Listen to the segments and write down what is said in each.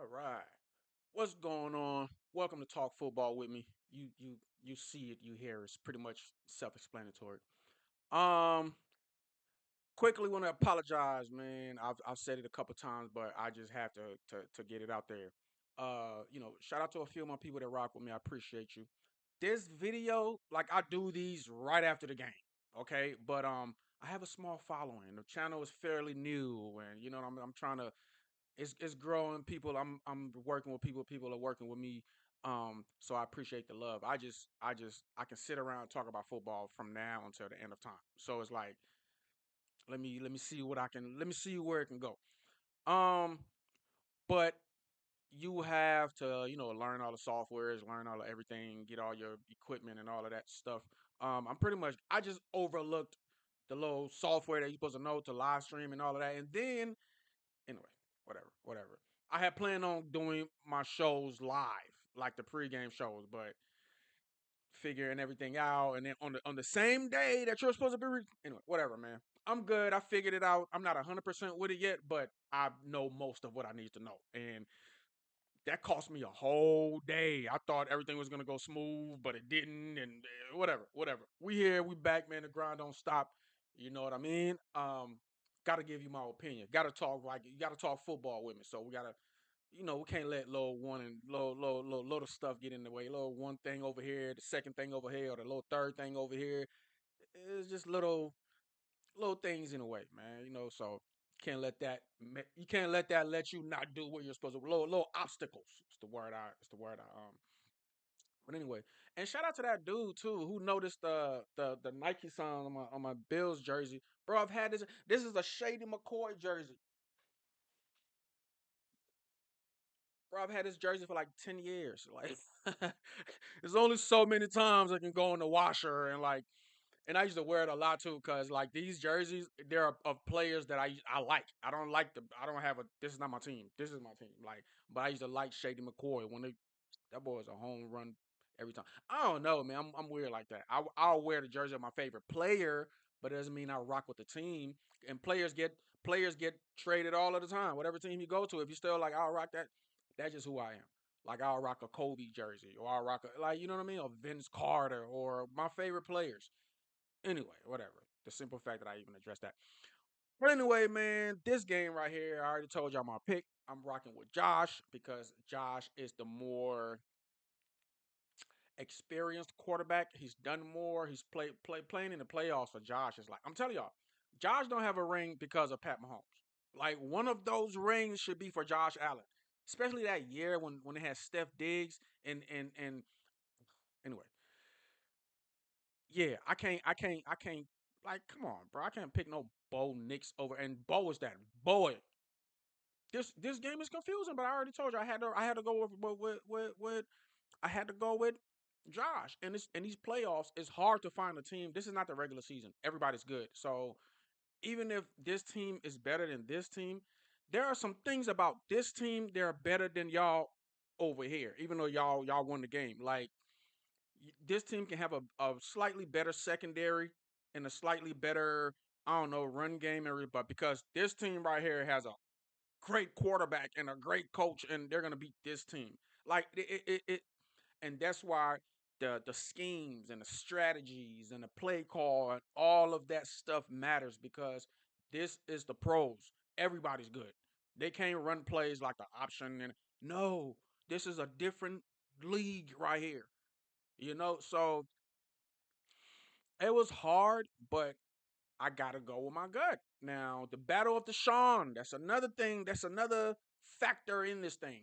All right. What's going on? Welcome to Talk Football with me. You see it, you hear it. It's pretty much self-explanatory. Um quickly want to apologize, man. I've said it a couple times, but I just have to get it out there. Shout out to a few of my people that rock with me. I appreciate you. This video, like I do these right after the game. Okay. But I have a small following. The channel is fairly new and I'm trying to it's growing. I'm working with people. People are working with me. So I appreciate the love. I can sit around and talk about football from now until the end of time. So it's like let me see what I can let me see where it can go. Um, but you have to learn all the softwares, learn all of everything, get all your equipment and all of that stuff. I just overlooked the little software that you're supposed to know to live stream and all of that, and then anyway, whatever. I had planned on doing my shows live, like the pregame shows, but figuring everything out, and then on the same day that you're supposed to be, anyway, whatever, man. I'm good. I figured it out. I'm not 100% with it yet, but I know most of what I need to know, and that cost me a whole day. I thought everything was gonna go smooth, but it didn't, and whatever. We here, we back, man. The grind don't stop. You know what I mean? Gotta give you my opinion. Gotta talk like you gotta talk football with me. So we gotta, we can't let little one and little stuff get in the way. Little one thing over here, the second thing over here, or the little third thing over here. It's just little things in the way, man. So you can't let that let you not do what you're supposed to. Little obstacles. It's the word I. But anyway, and shout out to that dude too who noticed the Nike sign on my Bills jersey. Bro, I've had this. This is a Shady McCoy jersey. Bro, I've had this jersey for like 10 years. Like, there's only so many times I can go in the washer and I used to wear it a lot too, cause like these jerseys, they're of players that I like. I don't have a. This is not my team. This is my team. Like, but I used to like Shady McCoy when that boy is a home run every time. I don't know, man. I'm weird like that. I'll wear the jersey of my favorite player, but it doesn't mean I rock with the team. And players get traded all of the time. Whatever team you go to, if you still like, I'll rock that. That's just who I am. Like I'll rock a Kobe jersey, or I'll rock a, like, you know what I mean, or Vince Carter, or my favorite players. Anyway, whatever. The simple fact that I even addressed that. But anyway, man, this game right here, I already told y'all my pick. I'm rocking with Josh because Josh is the more experienced quarterback. He's done more. He's playing in the playoffs for Josh. Is like, I'm telling y'all, Josh don't have a ring because of Pat Mahomes. Like, one of those rings should be for Josh Allen, especially that year when it had Steph Diggs and anyway, yeah, I can't, like, come on, bro. I can't pick no Bo Nix over, and Bo is that boy. This game is confusing, but I already told you I had to go with I had to go with Josh. And this in these playoffs, it's hard to find a team. This is not the regular season. Everybody's good. So even if this team is better than this team, there are some things about this team that are better than y'all over here. Even though y'all won the game, like, this team can have a slightly better secondary and a slightly better, I don't know, run game area, but because this team right here has a great quarterback and a great coach, and they're gonna beat this team. Like, and that's why the schemes and the strategies and the play call and all of that stuff matters, because this is the pros. Everybody's good. They can't run plays like the option, and no, this is a different league right here. So it was hard, but I gotta go with my gut. Now, the battle of the Sean, that's another thing, that's another factor in this thing.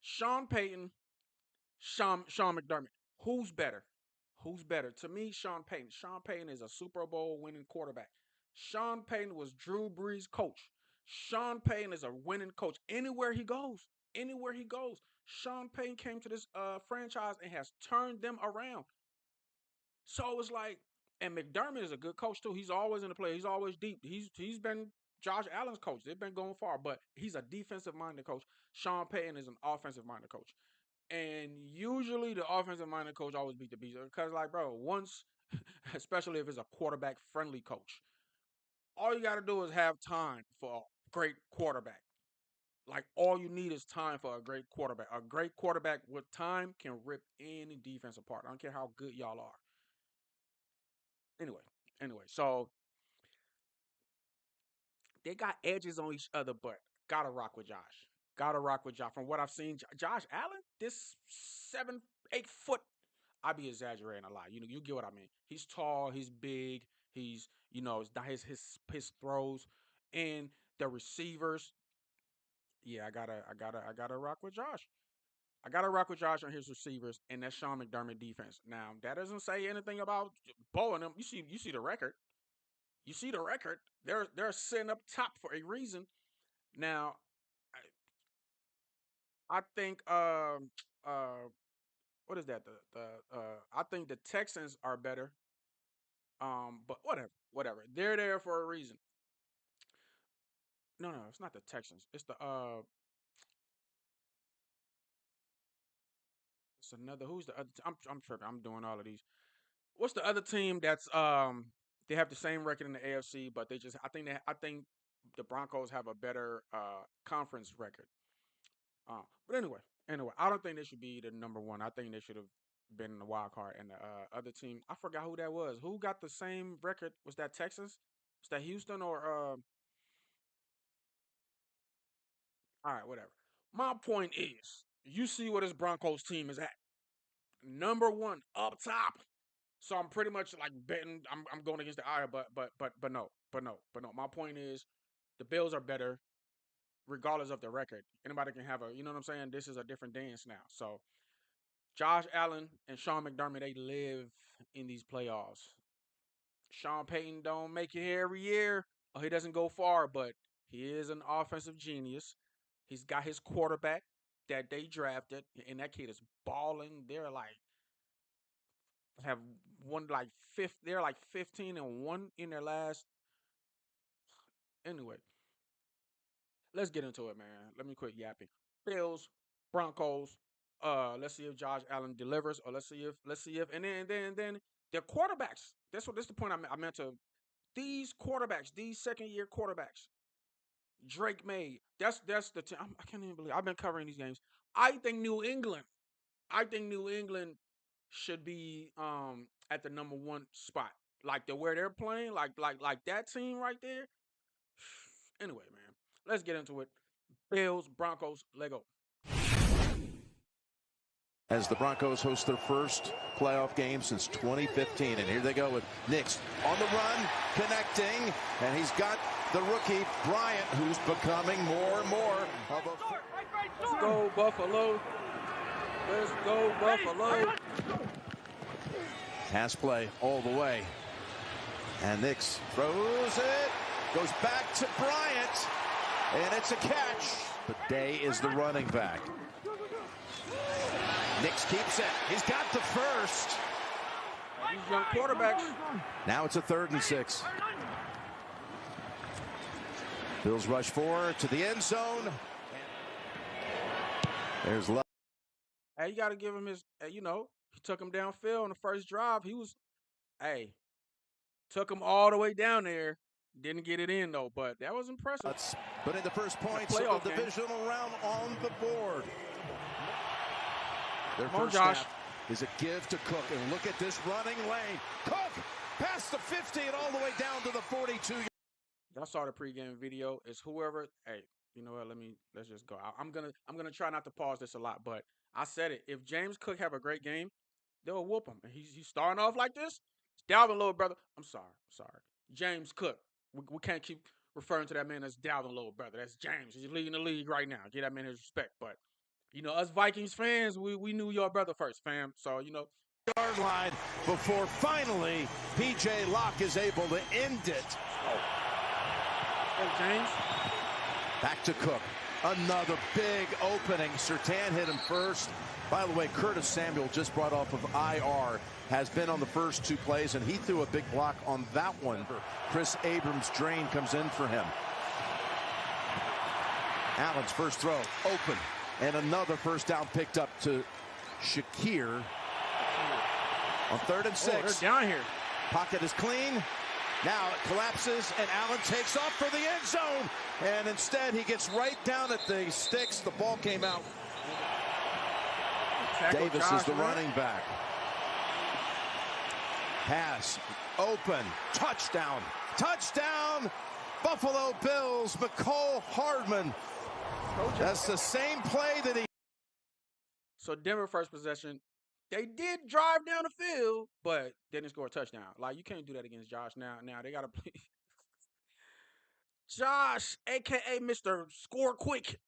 Sean Payton, Sean McDermott. Who's better? Who's better? To me, Sean Payton. Sean Payton is a Super Bowl winning quarterback. Sean Payton was Drew Brees' coach. Sean Payton is a winning coach anywhere he goes. Anywhere he goes. Sean Payton came to this franchise and has turned them around. So it's like, and McDermott is a good coach too. He's always in the play. He's always deep. He's been Josh Allen's coach. They've been going far, but he's a defensive minded coach. Sean Payton is an offensive minded coach. And usually the offensive minded coach always beat the beast. Because, like, bro, once, especially if it's a quarterback friendly coach, all you got to do is have time for a great quarterback. Like all you need is time for a great quarterback. A great quarterback with time can rip any defense apart. I don't care how good y'all are. Anyway, so they got edges on each other, but gotta rock with Josh. Gotta rock with Josh. From what I've seen, Josh Allen, this 7, 8 foot. I be exaggerating a lot. You get what I mean. He's tall. He's big. He's his throws and the receivers. Yeah, I gotta rock with Josh. I gotta rock with Josh on his receivers and that Sean McDermott defense. Now that doesn't say anything about Bo and them. You see the record. You see the record. They're sitting up top for a reason. Now I think what is that? The I think the Texans are better. But whatever. They're there for a reason. No, it's not the Texans. It's another. Who's the other? I'm tripping. I'm doing all of these. What's the other team that's they have the same record in the AFC, but they just I think the Broncos have a better conference record. But anyway, I don't think they should be the number one. I think they should have been in the wild card. And the other team, I forgot who that was. Who got the same record? Was that Texas? Was that Houston or all right, whatever. My point is, you see what this Broncos team is at. Number one up top. So I'm pretty much like betting I'm going against the eye, but no. My point is the Bills are better regardless of the record. Anybody can have you know what I'm saying? This is a different dance now. So Josh Allen and Sean McDermott, they live in these playoffs. Sean Payton don't make it here every year, or he doesn't go far, but he is an offensive genius. He's got his quarterback that they drafted, and that kid is balling. They're like have won like fifth. They're like 15-1 in their last. Anyway, let's get into it, man. Let me quit yapping. Bills, Broncos. Let's see if Josh Allen delivers, or let's see if, and then their quarterbacks. This is the point I meant to. These quarterbacks, these second-year quarterbacks, Drake made. That's the team. I can't even believe I've been covering these games. I think New England. I think New England should be at the number one spot. Like where they're playing, like that team right there. Anyway, man, let's get into it. Bills, Broncos, Lego. As the Broncos host their first playoff game since 2015. And here they go with Nix on the run, connecting, and he's got the rookie, Bryant, who's becoming more and more of a... Let's go, Buffalo. Let's go, Buffalo. Pass play all the way. And Nix throws it, goes back to Bryant, and it's a catch. But Day is the running back. Nix keeps it. He's got the first. These young quarterbacks. Now it's a 3rd and 6. Bills rush forward to the end zone. There's love. Hey, you got to give him his, he took him downfield on the first drive. He was, took him all the way down there. Didn't get it in, though, but that was impressive. But in the first points of the divisional round on the board. Their first snap is a give to Cook. And look at this running lane. Cook past the 50 and all the way down to the 42. Y'all saw the pregame video. It's whoever. Hey, you know what? Let's just go. I'm gonna try not to pause this a lot, but I said it. If James Cook have a great game, they'll whoop him. And he's starting off like this. It's Dalvin, little brother. I'm sorry. James Cook. We can't keep referring to that man as Dalvin, little brother. That's James. He's leading the league right now. Give that man his respect. But us Vikings fans, we knew your brother first, fam. So, Yard line before finally P.J. Locke is able to end it. Hey, James. Back to Cook. Another big opening. Surtain hit him first. By the way, Curtis Samuel, just brought off of IR, has been on the first 2 plays, and he threw a big block on that one. Chris Abrams' drain comes in for him. Allen's first throw, open. And another first down picked up to Shakir on 3rd and 6. Oh, they're down here. Pocket is clean. Now it collapses, and Allen takes off for the end zone. And instead, he gets right down at the sticks. The ball came out. Davis is the running back. Pass, open, touchdown. Touchdown, Buffalo Bills, McCole Hardman. That's the same play that he... So Denver first possession, they did drive down the field, but didn't score a touchdown. Like, you can't do that against Josh now. Now they got to play. Josh, a.k.a. Mr. Score Quick.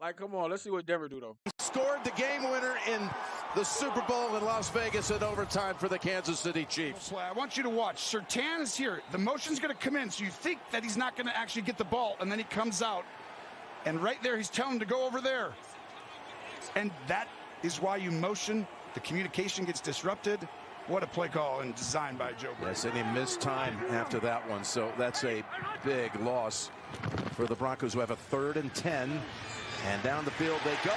Like, come on, let's see what Denver do, though. Scored the game winner in the Super Bowl in Las Vegas in overtime for the Kansas City Chiefs. I want you to watch. Surtain is here. The motion's going to come in, so you think that he's not going to actually get the ball, and then he comes out. And right there, he's telling him to go over there. And that is why you motion. The communication gets disrupted. What a play call and design by Joe Brady. Yes, and he missed time after that one, so that's a big loss for the Broncos, who have a 3rd and 10. And down the field they go.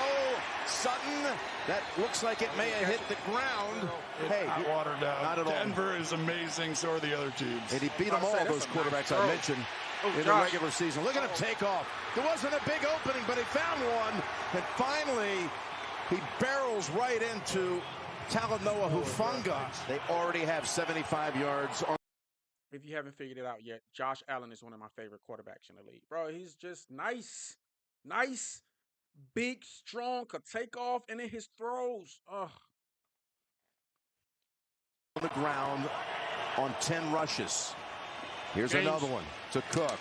Sutton, that looks like it may have hit the ground. Hey, not watered down. Not at all. Denver is amazing, so are the other teams. And he beat them all, those quarterbacks I mentioned in the regular season. Look at him take off. There wasn't a big opening, but he found one. And finally, he barrels right into Talanoa Hufanga. They already have 75 yards on. If you haven't figured it out yet, Josh Allen is one of my favorite quarterbacks in the league. Bro, he's just nice. Nice. Big, strong, could take off, and then his throws. Ugh. On the ground on 10 rushes. Here's another one to Cook.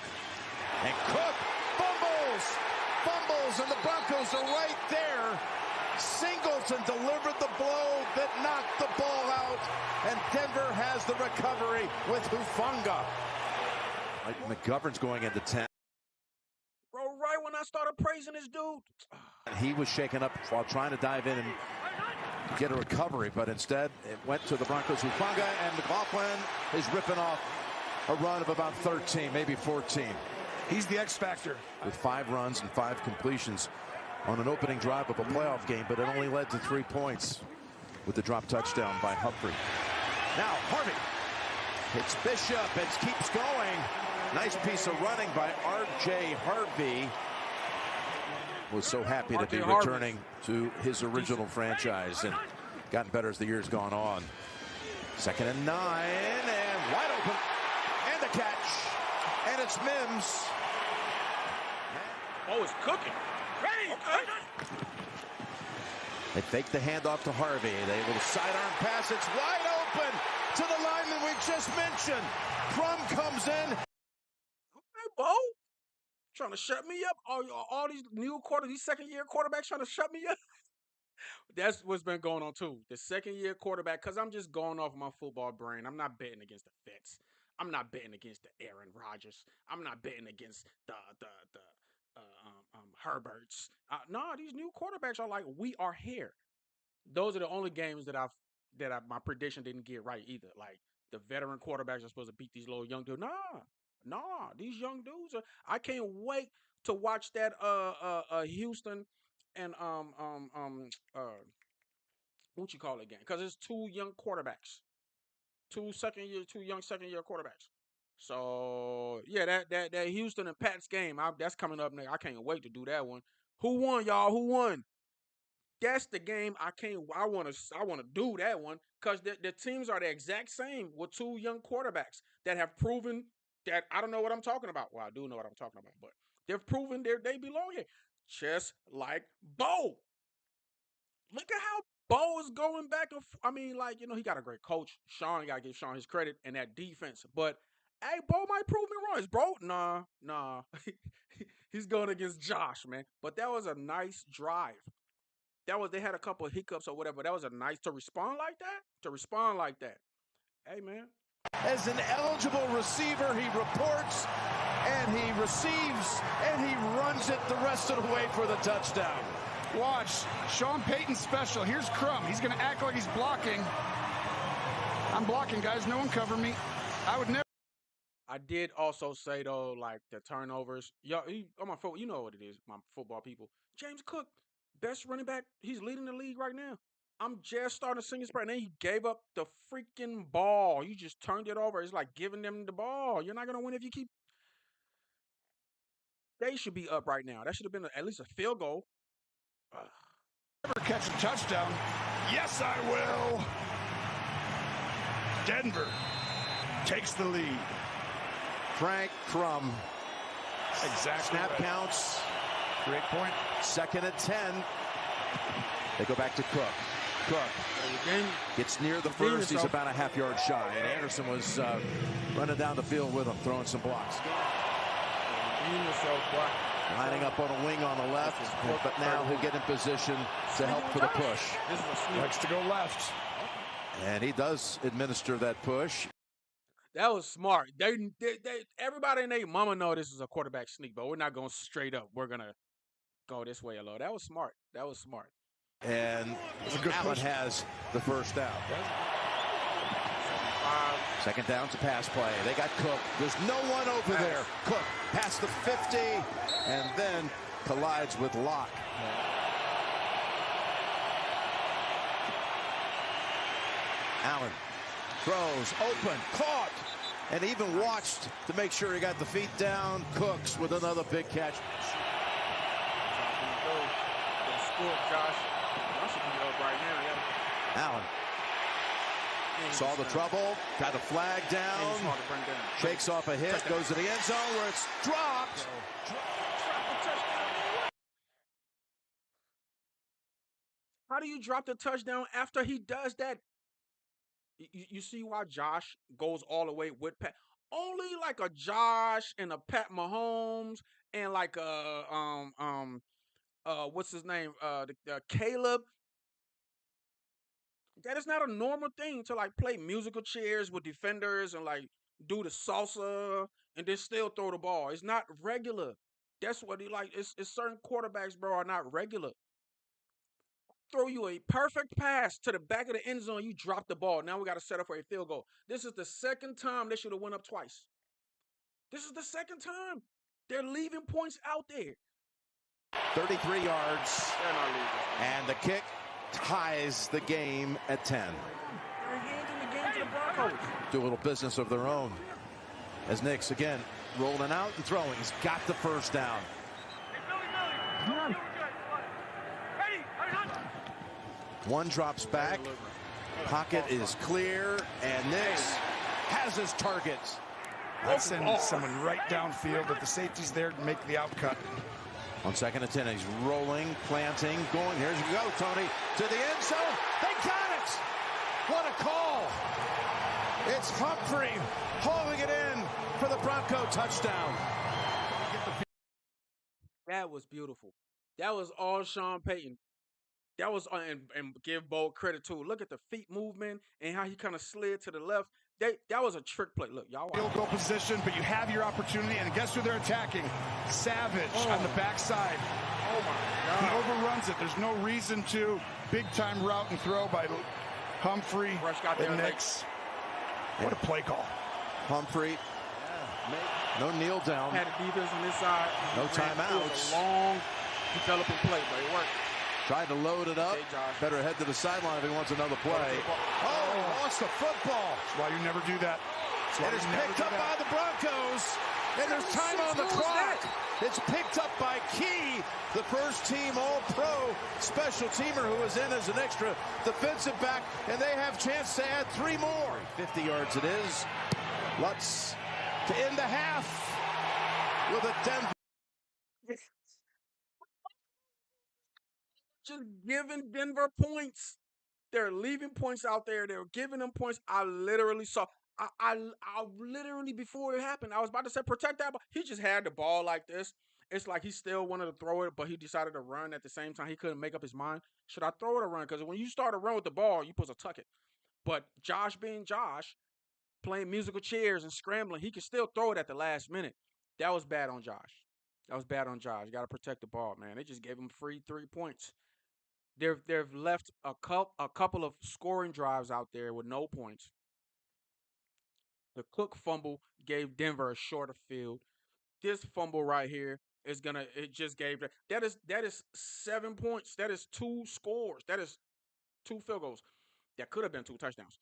And Cook fumbles, and the Broncos are right there. Singleton delivered the blow that knocked the ball out, and Denver has the recovery with Hufanga. McGovern's going into 10. Bro, right when I started praising this dude. He was shaken up while trying to dive in and get a recovery, but instead it went to the Broncos. Hufanga, and McLaughlin is ripping off a run of about 13, maybe 14. He's the X factor. With 5 runs and 5 completions on an opening drive of a playoff game, but it only led to 3 points with the drop touchdown by Humphrey. Now Harvey hits Bishop. It keeps going. Nice piece of running by R.J. Harvey. Was so happy to be returning to his original franchise and gotten better as the year's gone on. 2nd and 9, and wide open, and the catch, and it's Mims. Oh, it's cooking. Great. Okay. They fake the handoff to Harvey. They little sidearm pass. It's wide open to the lineman we just mentioned. Crum comes in. Okay, Bo. Trying to shut me up. All these these second-year quarterbacks trying to shut me up. That's what's been going on, too. The second-year quarterback, because I'm just going off my football brain. I'm not betting against the vets. I'm not betting against the Aaron Rodgers. I'm not betting against the Herberts. No, these new quarterbacks are like, we are here. Those are the only games that my prediction didn't get right either. Like, the veteran quarterbacks are supposed to beat these little young dudes. Nah, these young dudes are. I can't wait to watch that Houston and what you call it again? Because it's 2 young quarterbacks, 2 young second-year quarterbacks. So yeah, that Houston and Pats game, that's coming up next. I can't wait to do that one. Who won, y'all? Who won? That's the game I want to do that one, because the teams are the exact same with 2 young quarterbacks that have proven that I don't know what I'm talking about. Well, I do know what I'm talking about, but they've proven they belong here. Just like Bo. Look at how Bo is going back and I mean, like, he got a great coach. Sean, you got to give Sean his credit and that defense. But, hey, Bo might prove me wrong. Is Bo? Nah. He's going against Josh, man. But that was a nice drive. They had a couple of hiccups or whatever. That was a nice to respond like that. Hey, man. As an eligible receiver, he reports, and he receives, and he runs it the rest of the way for the touchdown. Watch. Sean Payton special. Here's Crum. He's going to act like he's blocking. I'm blocking, guys. No one cover me. I would never. I did also say, though, like, the turnovers. Y'all, on my football, you know what it is, my football people. James Cook, best running back. He's leading the league right now. I'm just starting to sing his prayer. And then he gave up the freaking ball. You just turned it over. It's like giving them the ball. You're not gonna win if you keep. They should be up right now. That should have been at least a field goal. Ugh. Never catch a touchdown. Yes, I will. Denver takes the lead. Frank Crum. Exactly. Snap right. counts. Great point. 2nd and 10. They go back to Cook. Cook gets near the first. He's about a half-yard shy. And Anderson was running down the field with him, throwing some blocks. Lining up on a wing on the left, but now he'll get in position to help for the push. Likes to go left. And he does administer that push. That was smart. They everybody and their mama know this is a quarterback sneak, but we're not going straight up. We're going to go this way a little. That was smart. That was smart. And Allen has the first down. 2nd down to pass play. They got Cook. There's no one over there. Cook past the 50 and then collides with Locke. Allen throws open, caught, and even watched to make sure he got the feet down. Cooks with another big catch. Allen saw the trouble, got a flag down, shakes off a hit, goes to the end zone where it's dropped. How do you drop the touchdown after he does that? You see why Josh goes all the way with Pat? Only like a Josh and a Pat Mahomes and like a what's his name? Caleb. That is not a normal thing to like play musical chairs with defenders and like do the salsa and then still throw the ball. It's not regular. That's what he like. It's certain quarterbacks, bro, are not regular. Throw you a perfect pass to the back of the end zone. You drop the ball. Now we got to set up for a field goal. This is the second time they should have went up twice. This is the second time. They're leaving points out there. 33 yards. And the kick ties the game at 10. They're handing the game to the Broncos. Do a little business of their own. As Nix again rolling out and throwing. He's got the first down. One drops back. Pocket is clear, and Nix has his target. I'd send someone right downfield if the safety's there to make the outcut. On 2nd and 10, he's rolling, planting, going. Here you go, Tony, to the end zone. They got it! What a call! It's Humphrey hauling it in for the Bronco touchdown. That was beautiful. That was all Sean Payton. That was and give Bo credit too. Look at the feet movement and how he kind of slid to the left. That was a trick play. Look, y'all. Field goal position, but you have your opportunity, and guess who they're attacking? Savage on the backside. Oh my God! He overruns it. There's no reason to. Big time route and throw by Humphrey and Nix. What a play call! Humphrey. No kneel down. Had a defense on this side. No timeouts. A long developing play, but it worked. Tried to load it up. Better head to the sideline if he wants another play. Oh, he lost the football. That's why you never do that. It is picked up by the Broncos. And there's time on the clock. It's picked up by Key, the first-team All-Pro special teamer who was in as an extra defensive back. And they have chance to add 3 more. 50 yards it is. Lutz to end the half with a Denver. Just giving Denver points. They're leaving points out there. They're giving them points. I literally saw. I literally before it happened, I was about to say protect that, but he just had the ball like this. It's like he still wanted to throw it, but he decided to run at the same time. He couldn't make up his mind. Should I throw it or run? Because when you start to run with the ball, you're supposed to tuck it. But Josh being Josh, playing musical chairs and scrambling, he can still throw it at the last minute. That was bad on Josh. That was bad on Josh. You got to protect the ball, man. They just gave him free 3 points. They've left a couple of scoring drives out there with no points. The Cook fumble gave Denver a shorter field. This fumble right here is it just gave that is 7 points. That is 2 scores. That is 2 field goals. That could have been 2 touchdowns.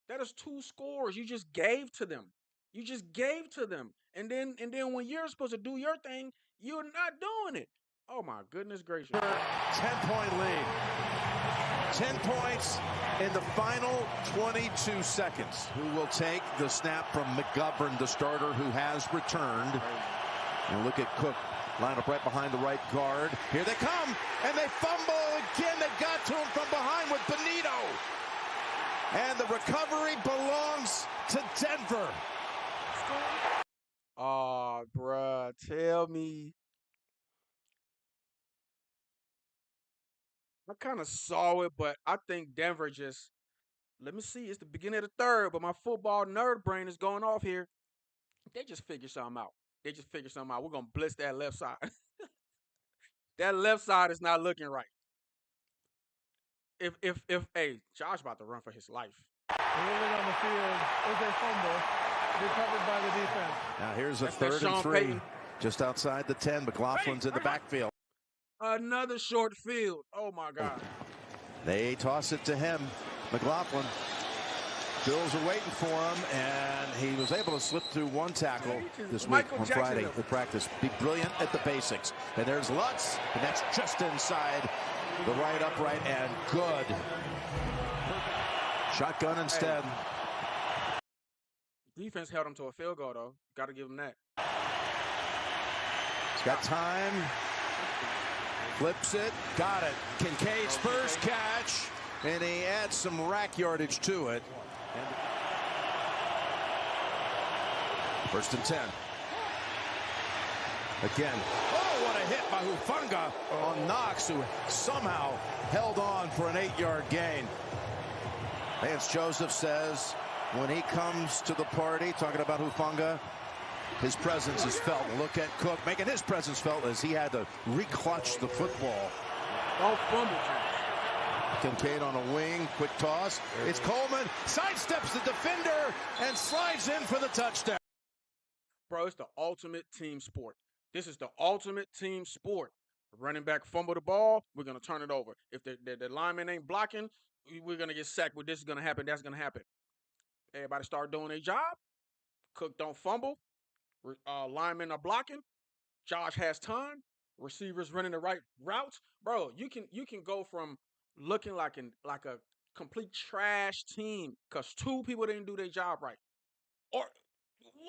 That is 2 scores you just gave to them. You just gave to them. And then when you're supposed to do your thing, you're not doing it. Oh my goodness gracious. 10-point lead. 10 points in the final 22 seconds. Who will take the snap from McGovern, the starter who has returned. And look at Cook. Line up right behind the right guard. Here they come, and they fumble again. They got to him from behind with Benito. And the recovery belongs to Denver. Oh, bruh, tell me. I kind of saw it, but I think Denver just, let me see, it's the beginning of the third, but my football nerd brain is going off here. They just figured something out. They just figured something out. We're going to blitz that left side. That left side is not looking right. Hey, Josh about to run for his life. Rolling on the field is a fumble recovered by the defense. Now here's a That's that 3rd and Sean 3, Payton. just outside the 10. McLaughlin's in the backfield. Another short field. Oh, my God. They toss it to him. McLaughlin. Bills are waiting for him, and he was able to slip through one tackle this week Michael on Jackson Friday though. to practice. Be brilliant at the basics. And there's Lutz, and that's just inside the right upright, and good. Shotgun instead. Defense held him to a field goal, though. Got to give him that. He's got time. Flips it. Got it. Kincaid's first catch, and he adds some rack yardage to it. 1st and 10. Again. Oh, what a hit by Hufanga on Knox, who somehow held on for an 8-yard gain. Vance Joseph says when he comes to the party, talking about Hufanga, his presence is felt. Look at Cook making his presence felt as he had to reclutch the football. Don't fumble, Josh. Kincaid on a wing, quick toss. It's Coleman, sidesteps the defender, and slides in for the touchdown. Bro, it's the ultimate team sport. This is the ultimate team sport. Running back fumble the ball, we're going to turn it over. If the lineman ain't blocking, we're going to get sacked. But this is going to happen, that's going to happen. Everybody start doing their job. Cook don't fumble. Linemen are blocking. Josh has time. Receivers running the right routes. Bro, you can go from looking like a complete trash team because 2 people didn't do their job right, or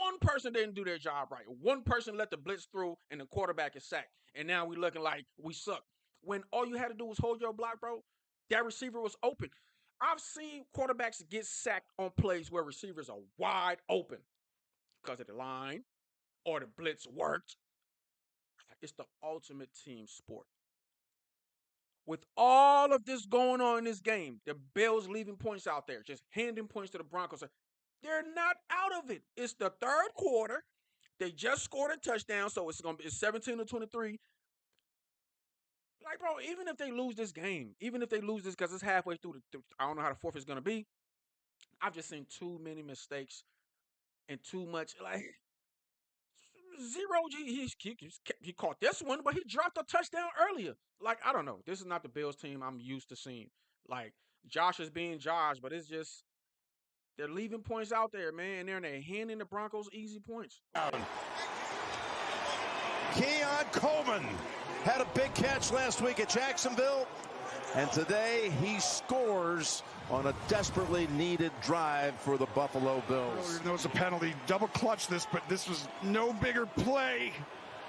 1 person didn't do their job right. 1 person let the blitz through and the quarterback is sacked, and now we looking like we suck. When all you had to do was hold your block, bro, that receiver was open. I've seen quarterbacks get sacked on plays where receivers are wide open because of the line or the blitz worked. It's the ultimate team sport. With all of this going on in this game, the Bills leaving points out there, just handing points to the Broncos. They're not out of it. It's the 3rd quarter. They just scored a touchdown, so it's 17-23. Like, bro, even if they lose this game, even if they lose this because it's halfway through I don't know how the 4th is going to be. I've just seen too many mistakes and too much, like, zero. He caught this one, but he dropped a touchdown earlier. Like, I don't know. This is not the Bills team I'm used to seeing. Like, Josh is being Josh, but it's just they're leaving points out there, man. And they're handing the Broncos easy points. Keon Coleman had a big catch last week at Jacksonville, and today he scores on a desperately needed drive for the Buffalo Bills. There was a penalty. Double clutch this, but this was no bigger play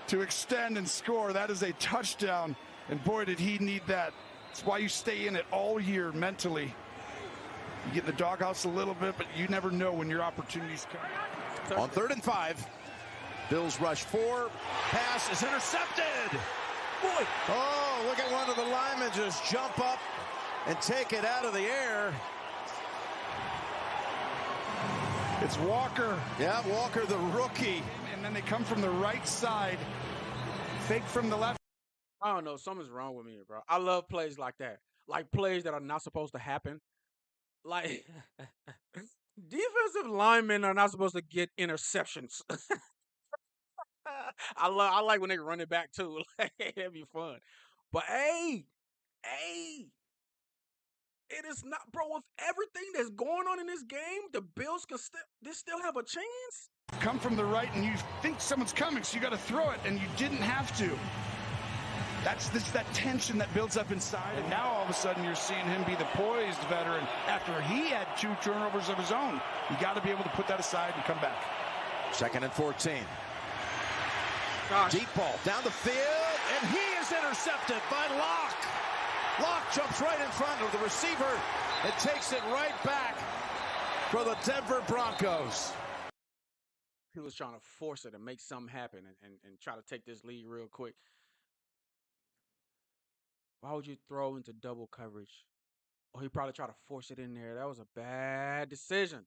to extend and score. That is a touchdown, and boy, did he need that. That's why you stay in it all year mentally. You get in the doghouse a little bit, but you never know when your opportunities come. On 3rd and 5, Bills rush 4. Pass is intercepted. Boy. Oh, look at one of the linemen just jump up and take it out of the air. It's Walker. Yeah, Walker, the rookie. And then they come from the right side. Fake from the left. I don't know. Something's wrong with me, bro. I love plays like that. Like plays that are not supposed to happen. Like, defensive linemen are not supposed to get interceptions. I like when they run it back too. Like, that'd be fun. But hey, It is not, bro. With everything that's going on in this game, the Bills can still have a chance. Come from the right, and you think someone's coming, so you got to throw it, and you didn't have to. That's that tension that builds up inside, and now all of a sudden you're seeing him be the poised veteran after he had 2 turnovers of his own. You got to be able to put that aside and come back. 2nd and 14. Gosh. Deep ball down the field, and he is intercepted by Locke. Locke jumps right in front of the receiver and takes it right back for the Denver Broncos. He was trying to force it and make something happen and try to take this lead real quick. Why would you throw into double coverage? Oh, he probably tried to force it in there. That was a bad decision.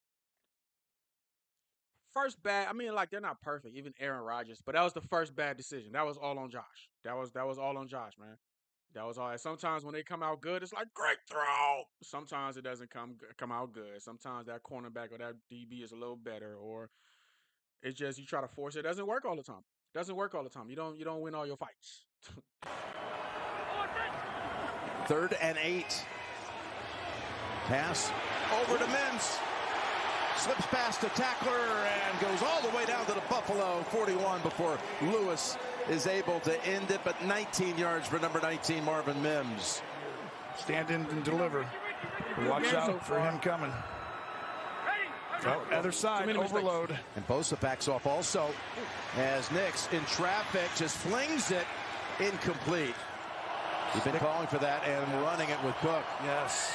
First bad, I mean, like, they're not perfect, even Aaron Rodgers, but that was the first bad decision. That was all on Josh. That was all on Josh, man. That was all. And sometimes when they come out good, it's like, great throw. Sometimes it doesn't come out good. Sometimes that cornerback or that DB is a little better, or it's just you try to force it. It doesn't work all the time. You don't win all your fights. 3rd and 8. Pass over to Mims. Slips past the tackler and goes all the way down to the Buffalo 41 before Lewis is able to end it, but 19 yards for number 19, Marvin Mims. Stand in and deliver. Watch out for him coming. Oh, other side, overload. And Bosa backs off also as Nix in traffic just flings it incomplete. He's been calling for that and running it with Cook. Yes.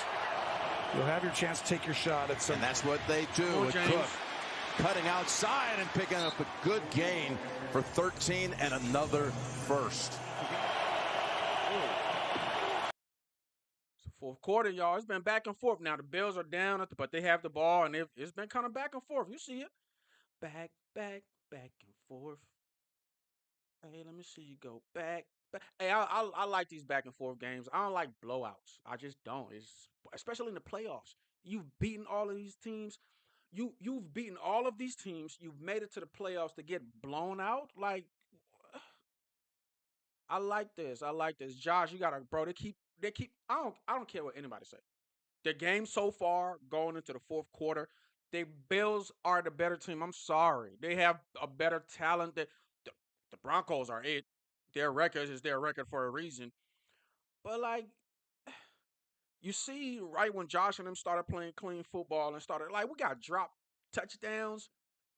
You'll have your chance to take your shot at some. And that's what they do with Cook. Cutting outside and picking up a good gain for 13 and another first. It's the 4th quarter, y'all. It's been back and forth. Now the Bills are down, but they have the ball, and it's been kind of back and forth. You see it. Back and forth. Hey, let me see you go back. Hey, I like these back and forth games. I don't like blowouts. I just don't. It's especially in the playoffs. You've beaten all of these teams. You've beaten all of these teams. You've made it to the playoffs to get blown out. Like, I like this. Josh, you gotta, bro. They keep. I don't care what anybody say. The game so far going into the 4th quarter, the Bills are the better team. I'm sorry. They have a better talent. The Broncos are it. Their record is their record for a reason. But, like, you see, right when Josh and them started playing clean football and started, like, we got dropped touchdowns.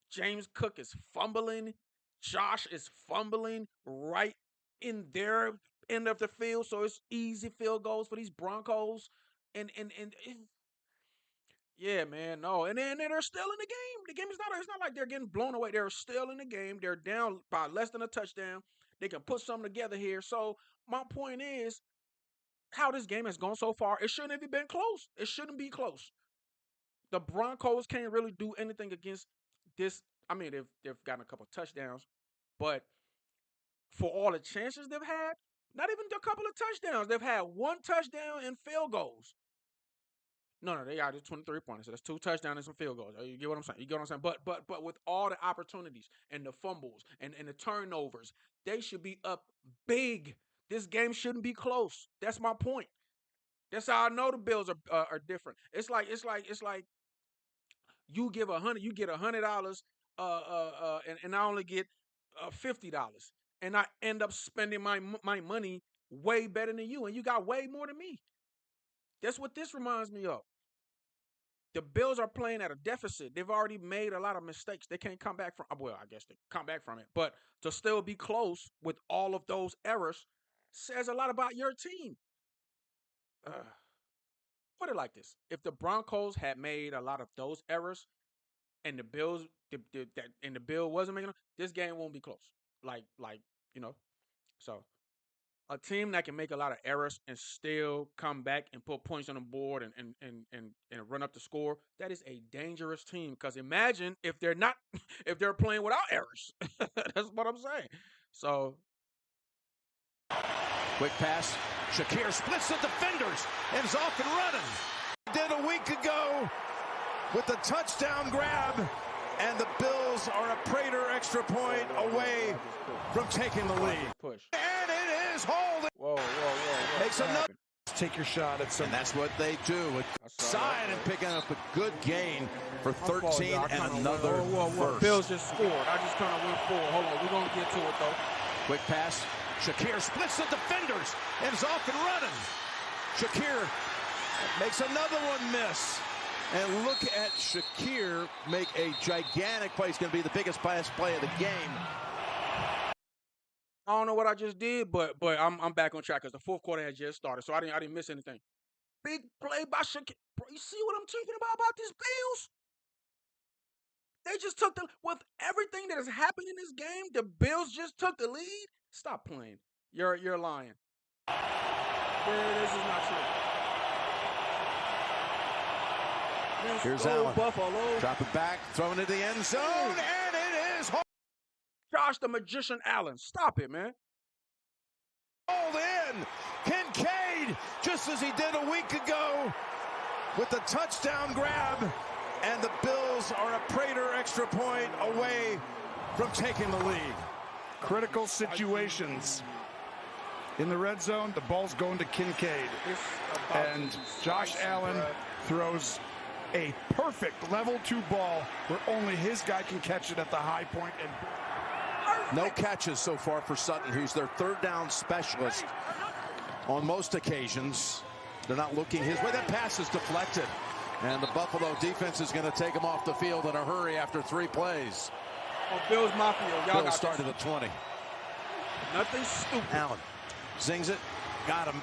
James Cook is fumbling. Josh is fumbling right in their end of the field. So it's easy field goals for these Broncos. And yeah, man, no. And then they're still in the game. The game is it's not like they're getting blown away. They're still in the game. They're down by less than a touchdown. They can put something together here. So my point is, how this game has gone so far, it shouldn't have been close. It shouldn't be close. The Broncos can't really do anything against this. I mean, they've gotten a couple of touchdowns, but for all the chances they've had, not even a couple of touchdowns. They've had 1 touchdown and field goals. No, they got 23 points. So that's 2 touchdowns and some field goals. You get what I'm saying? But with all the opportunities and the fumbles and the turnovers, they should be up big. This game shouldn't be close. That's my point. That's how I know the Bills are different. It's like you give you get $100, and I only get $50, and I end up spending my money way better than you, and you got way more than me. That's what this reminds me of. The Bills are playing at a deficit. They've already made a lot of mistakes. They can't come back from. Well, I guess they come back from it, but to still be close with all of those errors says a lot about your team. Put it like this: if the Broncos had made a lot of those errors, and the Bills, and the Bill wasn't making them, this game won't be close. Like So a team that can make a lot of errors and still come back and put points on the board and run up the score, that is a dangerous team. Because imagine if they're not, if they're playing without errors. That's what I'm saying. So, quick pass. Shakir splits the defenders and is off and running. Did a week ago with the touchdown grab, and the Bills are a Prater extra point away from taking the lead. Push. And it is holding. Whoa. Makes another take your shot at some. And that's what they do. With side and picking up a good gain for 13 and another first. Bills just scored. I just kind of went forward. Hold on, we're going to get to it, though. Quick pass. Shakir splits the defenders and is off and running. Shakir makes another one miss. And look at Shakir make a gigantic play. It's going to be the biggest pass play of the game. I don't know what I just did, but I'm back on track because the fourth quarter had just started, so I didn't miss anything. Big play by Shakir. Bro, you see what I'm talking about these Bills? They just took with everything that has happened in this game, the Bills just took the lead. Stop playing. You're lying. This is not true. Here's Allen. Buffalo. Drop it back, throwing it to the end zone, and it is Josh the Magician Allen. Stop it, man. hauled in. Kincaid, just as he did a week ago, with the touchdown grab. And the Bills are a Prater extra point away from taking the lead. Critical situations. In the red zone, the ball's going to Kincaid. And Josh Allen throws a perfect level 2 ball where only his guy can catch it at the high point. And no catches so far for Sutton, who's their third down specialist on most occasions. They're not looking his way. That pass is deflected. And the Buffalo defense is going to take him off the field in a hurry after 3 plays. Oh, Bills Mafia. Y'all Bills started at 20. Nothing stupid. Allen zings it. Got him.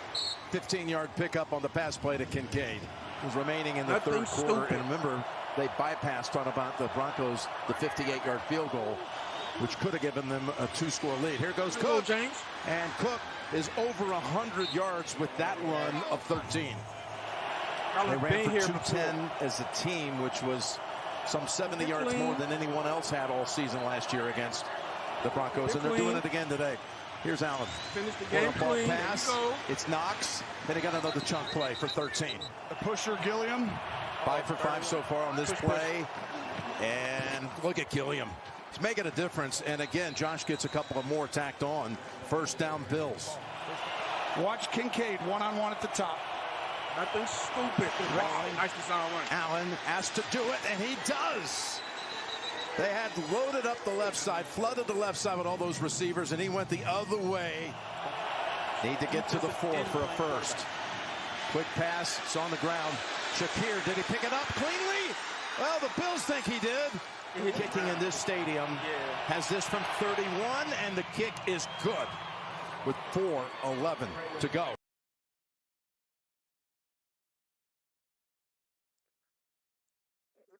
15-yard pickup on the pass play to Kincaid, who's remaining in the third quarter. And remember, they bypassed on about the Broncos the 58-yard field goal, which could have given them a 2-score lead. Here goes Cook. James. And Cook is over 100 yards with that run of 13. They ran for 210 as a team, which was some 70 yards more than anyone else had all season last year against the Broncos. And they're doing it again today. Here's Allen. Finish the game clean. Pass. It's Knox. Then he got another chunk play for 13. the pusher, Gilliam. 5 for 5 so far on this play. And look at Gilliam. It's making a difference. And again, Josh gets a couple of more tacked on. First down, Bills. Watch Kincaid one-on-one at the top. Nothing stupid. Nice design run. Allen asked to do it, and he does. They had loaded up the left side, flooded the left side with all those receivers, and he went the other way. Need to get to the 4 for a first. Quick pass. It's on the ground. Shakir, did he pick it up cleanly? Well, the Bills think he did. Kicking in this stadium has this from 31, and the kick is good with 4:11 to go.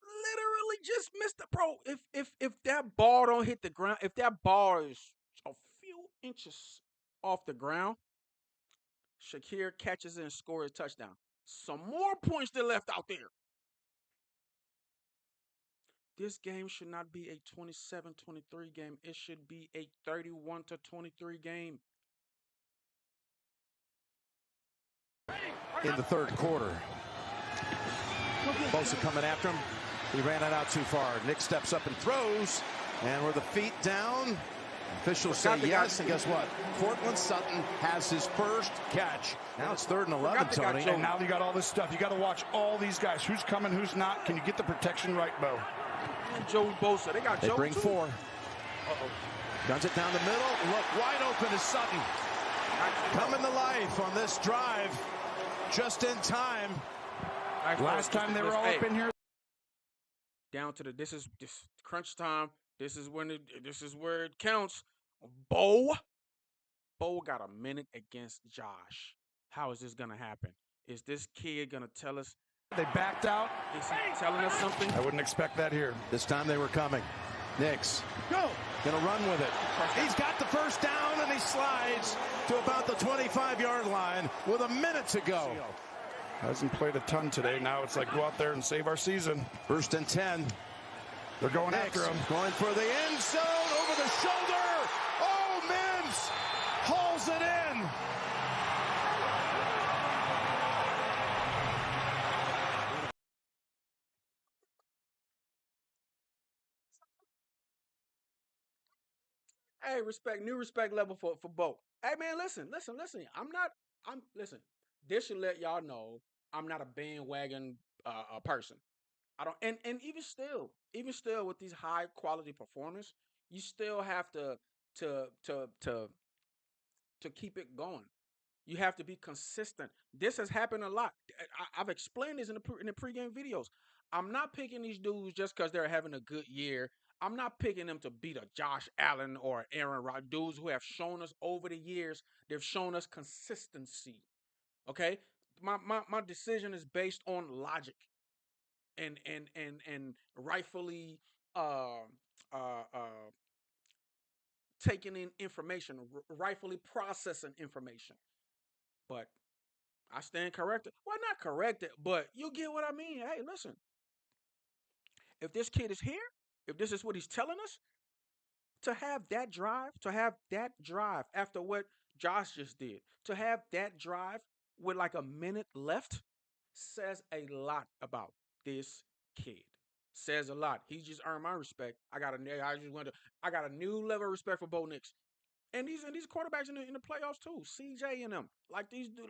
Literally just missed it, bro. If that ball don't hit the ground, if that ball is a few inches off the ground, Shakir catches it and scores a touchdown. Some more points they left out there. This game should not be a 27-23 game. It should be a 31-23 game. In the third quarter. Bosa coming after him. He ran it out too far. Nick steps up and throws. And with the feet down, officials say yes. And guess what? Cortland Sutton has his first catch. Now it's 3rd and 11, Tony. And now you got all this stuff. You got to watch all these guys. Who's coming, who's not. Can you get the protection right, Bo? And Joey Bosa. They got Joe bring too. 4. Guns it down the middle. Look, wide open is Sutton. Coming to life on this drive. Just in time. Last time they were all up in here. Down to this crunch time. This is where it counts. Bo got a minute against Josh. How is this gonna happen? Is this kid gonna tell us? They backed out. Is he telling us something? I wouldn't expect that here. This time they were coming. Nix gonna run with it. He's got the first down and he slides to about the 25-yard line with a minute to go. Hasn't played a ton today. Now it's like go out there and save our season. 1st and 10. They're going after him. Going for the end zone over the shoulder. Oh, Mims hauls it in. Hey, new respect level for Bo. Hey man, listen. Listen. This should let y'all know I'm not a bandwagon person. I don't, and even still with these high quality performers, you still have to to to to keep it going. You have to be consistent. This has happened a lot. Have explained this in the pregame videos. I'm not picking these dudes just because they're having a good year. I'm not picking them to beat a Josh Allen or Aaron Rodgers, dudes who have shown us over the years. They've shown us consistency. Okay, my decision is based on logic and rightfully uh, uh, taking in information, rightfully processing information. But I stand corrected. Well, not corrected, but you get what I mean. Hey, listen, if this kid is here, if this is what he's telling us, to have that drive after what Josh just did, to have that drive with like a minute left says a lot about this kid. Says a lot. He just earned my respect. I got a new level of respect for Bo Nix. And these quarterbacks in the playoffs too. CJ and them. Like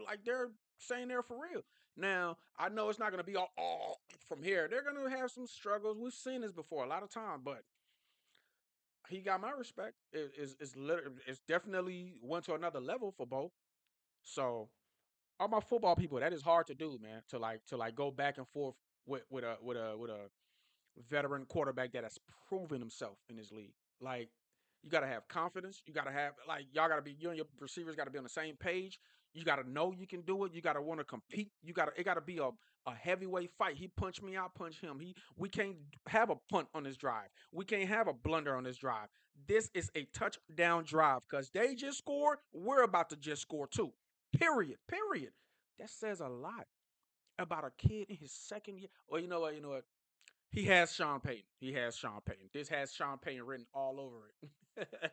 like they're saying they're for real. Now, I know it's not gonna be all from here. They're gonna have some struggles. We've seen this before a lot of time, but he got my respect. It's definitely went to another level for Bo. So all my football people, that is hard to do, man. To go back and forth with a veteran quarterback that has proven himself in this league. Like, you got to have confidence. You got to have, like, y'all got to be, you and your receivers got to be on the same page. You got to know you can do it. You got to want to compete. It got to be a heavyweight fight. He punched me, I punch him. We can't have a punt on this drive. We can't have a blunder on this drive. This is a touchdown drive because they just scored. We're about to just score too. Period. Period. That says a lot about a kid in his second year. Or you know what? You know what? He has Sean Payton. He has Sean Payton. This has Sean Payton written all over it.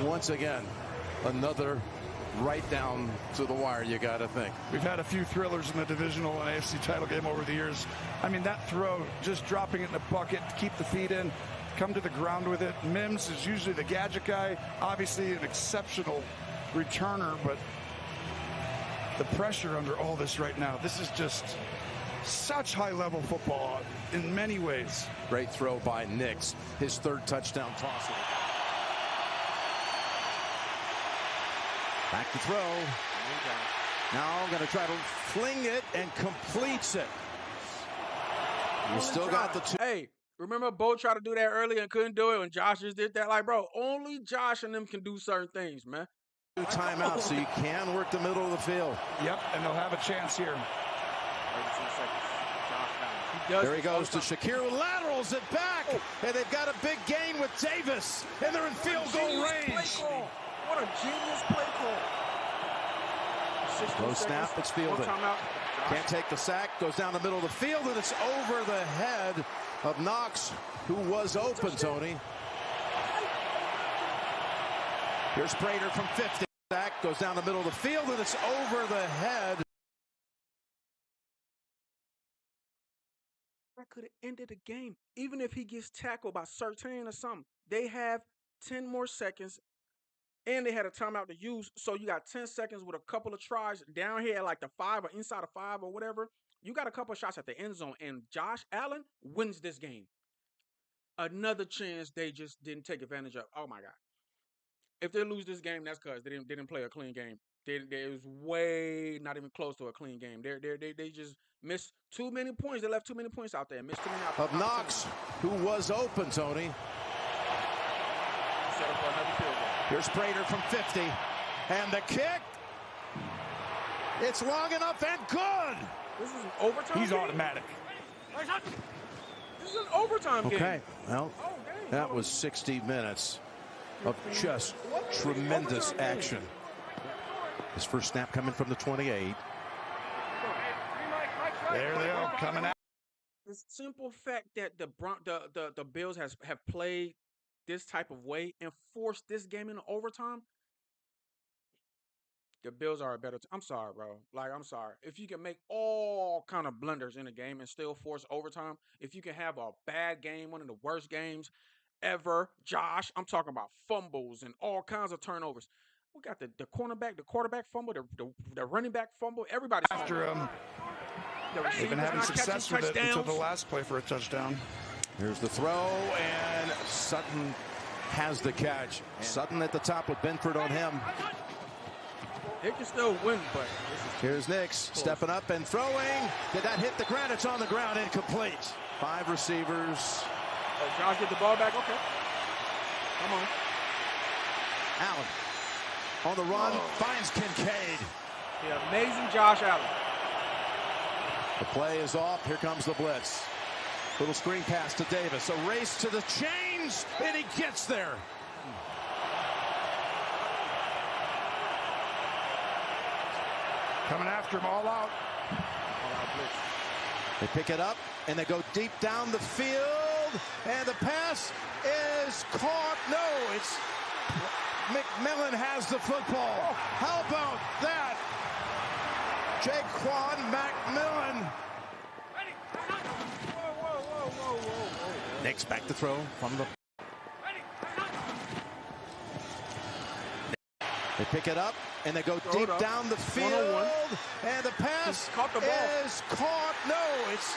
Once again, another right down to the wire, you got to think. We've had a few thrillers in the divisional and AFC title game over the years. I mean, that throw, just dropping it in the bucket, keep the feet in, come to the ground with it. Mims is usually the gadget guy, obviously an exceptional returner, but the pressure under all this right now, this is just such high-level football in many ways. Great throw by Nix, his third touchdown toss. Back to throw. Now going to try to fling it and completes it. You still got the two. Hey, remember Bo tried to do that earlier and couldn't do it when Josh just did that? Like, bro, only Josh and them can do certain things, man. Timeout, so you can work the middle of the field. Yep, and they'll have a chance here. 32 seconds. There he goes to Shakir, who laterals it back, and they've got a big gain with Davis, and they're in field goal range. What a genius play call. No snap, it's fielded. Can't take the sack, goes down the middle of the field, and it's over the head of Knox, who was open, Tony. Here's Prater from 50. Sack goes down the middle of the field, and it's over the head. That could have ended the game. Even if he gets tackled by Surtain or something, they have 10 more seconds, and they had a timeout to use. So you got 10 seconds with a couple of tries down here at like the 5 or inside of 5 or whatever. You got a couple of shots at the end zone, and Josh Allen wins this game. Another chance they just didn't take advantage of. Oh my God. If they lose this game, that's because they didn't play a clean game. It was way not even close to a clean game. They just missed too many points. They left too many points out there. Missed too many of Knox, who was open, Tony. Set up for another field goal. Here's Prater from 50. And the kick. It's long enough and good. This is an overtime He's game? automatic. This is an overtime game. Okay, well, that was 60 minutes of just tremendous action. His first snap coming from the 28. There they are, coming out. The simple fact that the Bills have played this type of way and forced this game into overtime, the Bills are a better I'm sorry, bro. Like, I'm sorry. If you can make all kind of blunders in a game and still force overtime, if you can have a bad game, one of the worst games ever, Josh, I'm talking about fumbles and all kinds of turnovers. We got the cornerback, the quarterback fumble, the running back fumble. Everybody's After fumbling. they've been having success with it until the last play for a touchdown. Here's the throw, and Sutton has the catch. Sutton at the top with Benford on him. They can still win, but Here's Nix stepping up and throwing. Did that hit the ground? It's on the ground, incomplete. 5 receivers. Oh, Josh get the ball back. Okay, come on. Allen on the run, finds Kincaid. The amazing Josh Allen. The play is off. Here comes the blitz. Little screen pass to Davis. A race to the chains, and he gets there. Coming after him all out. They pick it up, and they go deep down the field, and the pass is caught. No, it's McMillan has the football. How about that? Jaquan McMillan. Nix back to throw from the. They pick it up, and they go deep down the field, and the pass is caught. No, it's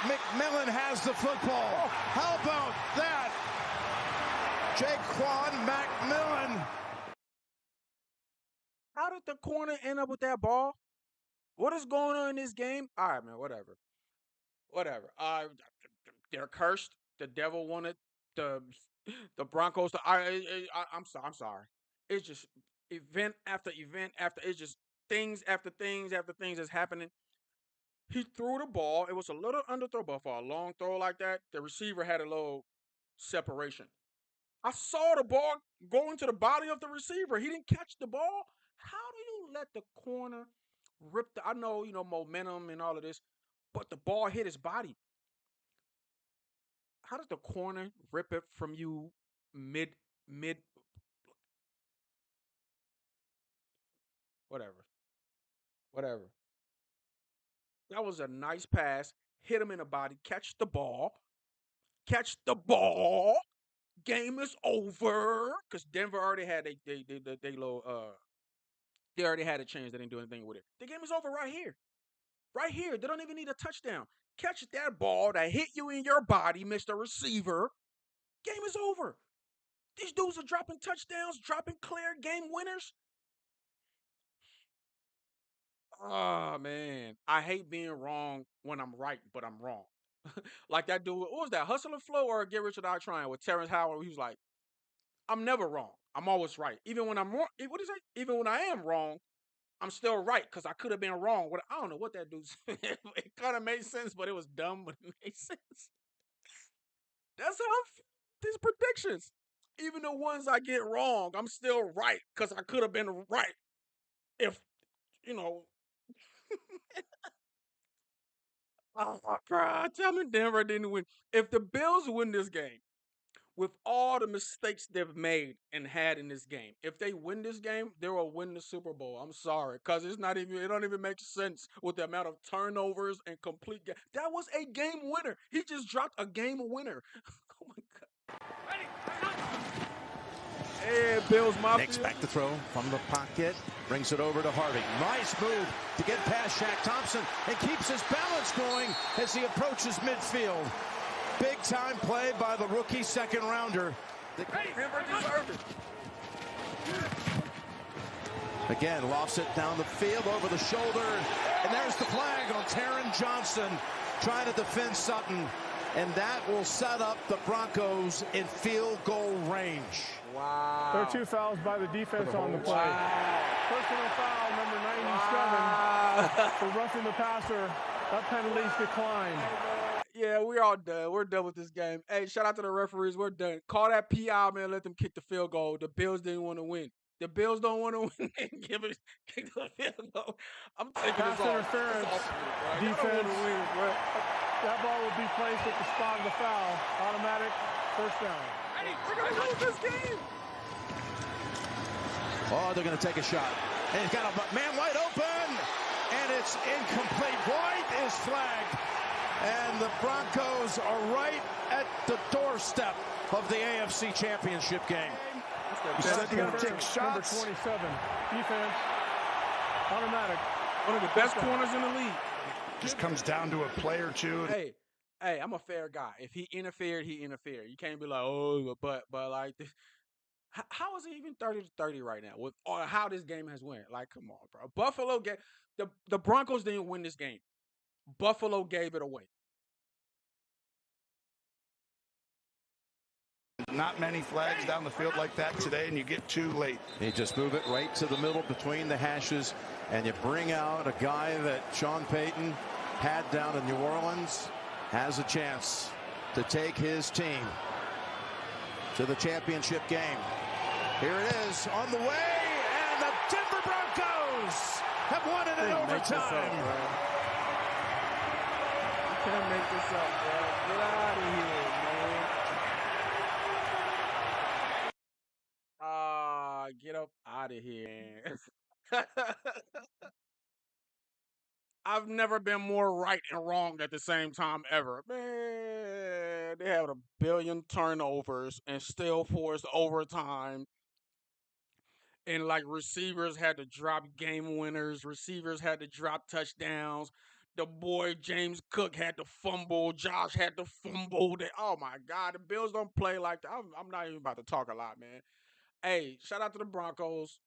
McMillan has the football. How about that? Jaquan McMillan. How did the corner end up with that ball? What is going on in this game? All right, man, whatever. They're cursed. The devil wanted the Broncos to. I'm sorry. It's just event after event after. It's just things after things after things that's happening. He threw the ball. It was a little underthrow, but for a long throw like that, the receiver had a little separation. I saw the ball go into the body of the receiver. He didn't catch the ball. How do you let the corner rip I know, momentum and all of this, but the ball hit his body. How does the corner rip it from you mid whatever. That was a nice pass. Hit him in the body. Catch the ball. Game is over. Because Denver already had they already had a chance. They didn't do anything with it. The game is over right here. Right here. They don't even need a touchdown. Catch that ball that hit you in your body, Mr. Receiver. Game is over. These dudes are dropping touchdowns, dropping clear game winners. Oh, man. I hate being wrong when I'm right, but I'm wrong. Like that dude, what was that, Hustle and Flow or Get Rich or Die Trying with Terrence Howard? He was like, I'm never wrong. I'm always right. Even when I'm wrong, what is it? Even when I am wrong, I'm still right because I could have been wrong. I don't know what that dude said. It kind of made sense, but it was dumb, but it made sense. That's how I feel with these predictions. Even the ones I get wrong, I'm still right because I could have been right. If, oh my God, tell me Denver didn't win. If the Bills win this game, with all the mistakes they've made and had in this game, if they win this game, they will win the Super Bowl. I'm sorry, because it don't even make sense with the amount of turnovers and complete game. That was a game winner. He just dropped a game winner. Oh my God. Hey, Bills Mafia. Nix back to throw from the pocket. Brings it over to Harvey. Nice move to get past Shaq Thompson and keeps his balance going as he approaches midfield. Big time play by the rookie second rounder. Denver deserved it. Again, lofts it down the field over the shoulder. And there's the flag on Taron Johnson trying to defend Sutton. And that will set up the Broncos in field goal range. Wow. There are 2 fouls by the defense on the play. Wow. Personal foul, number 97, for roughing the passer. That penalty's declined. Yeah, we're all done. We're done with this game. Hey, shout out to the referees. We're done. Call that PI, man. Let them kick the field goal. The Bills didn't want to win. The Bills don't want to win and kick the field goal. I'm taking Pass this off. interference. Defense. That ball will be placed at the spot of the foul. Automatic first down. We're going to lose this game. Oh, they're going to take a shot. And he's got a man wide open. And it's incomplete. White is flagged. And the Broncos are right at the doorstep of the AFC Championship game. that You best said you're going to corner. take shots. Number 27, defense, automatic. One of the best corners in the league. Just comes down to a play or two. Hey, I'm a fair guy. If he interfered, he interfered. You can't be like, oh, but like this. How is it even 30-30 right now with how this game has went? Like, come on, bro. Buffalo the Broncos didn't win this game. Buffalo gave it away. Not many flags down the field like that today, and you get too late. You just move it right to the middle between the hashes, and you bring out a guy that Sean Payton had down in New Orleans, has a chance to take his team to the championship game. Here it is on the way, and the Denver Broncos have won it in overtime. You can't make this up, bro. Get out of here, man. Get up out of here. I've never been more right and wrong at the same time ever. Man, they had 1 billion turnovers and still forced overtime. And like receivers had to drop game winners, receivers had to drop touchdowns. The boy James Cook had to fumble, Josh had to fumble. Oh my God, the Bills don't play like that. I'm not even about to talk a lot, man. Hey, shout out to the Broncos.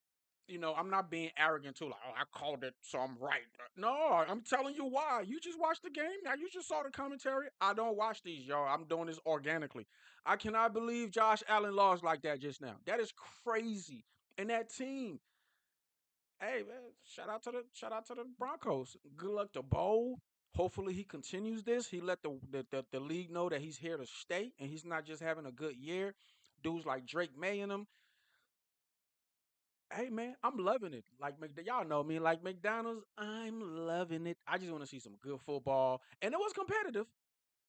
You know, I'm not being arrogant too, like, oh, I called it, so I'm right. No, I'm telling you why. You just watched the game. Now you just saw the commentary. I don't watch these, y'all. I'm doing this organically. I cannot believe Josh Allen lost like that just now. That is crazy. And that team. Hey man, shout out to the Broncos. Good luck to Bo. Hopefully he continues this. He let the league know that he's here to stay and he's not just having a good year. Dudes like Drake May and them. Hey man, I'm loving it. Like y'all know me, like McDonald's, I'm loving it. I just want to see some good football, and it was competitive.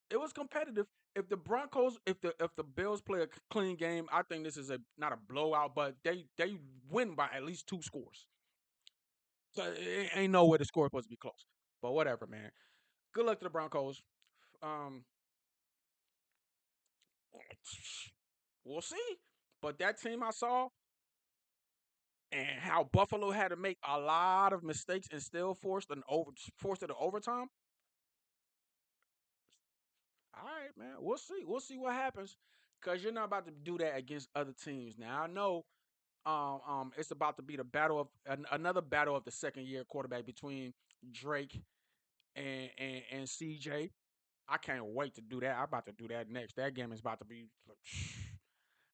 It was competitive. If the Broncos, if the Bills play a clean game, I think this is a not a blowout, but they win by at least 2 scores. So it ain't no way the score is supposed to be close. But whatever, man. Good luck to the Broncos. Um, we'll see. But that team I saw, and how Buffalo had to make a lot of mistakes and still forced it to overtime. All right, man. We'll see. We'll see what happens. Cause you're not about to do that against other teams. Now I know it's about to be the battle of another battle of the second year quarterback between Drake and CJ. I can't wait to do that. I'm about to do that next. That game is about to be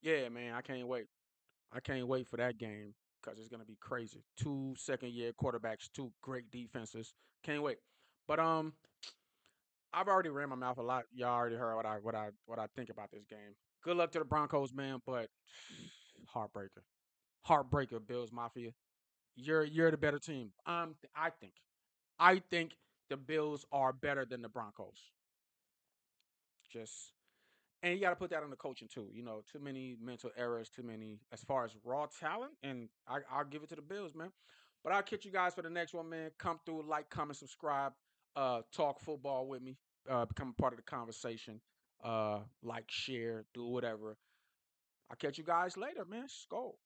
yeah, man. I can't wait. I can't wait for that game because it's gonna be crazy. 2 second-year quarterbacks, 2 great defenses. Can't wait. But I've already ran my mouth a lot. Y'all already heard what I think about this game. Good luck to the Broncos, man. But heartbreaker, heartbreaker, Bills Mafia. You're the better team. I think the Bills are better than the Broncos. Just and you got to put that on the coaching too. You know, too many mental errors, too many as far as raw talent, and I'll give it to the Bills, man. But I'll catch you guys for the next one, man. Come through, like, comment, subscribe, talk football with me, become a part of the conversation, like, share, do whatever. I'll catch you guys later, man. Skull.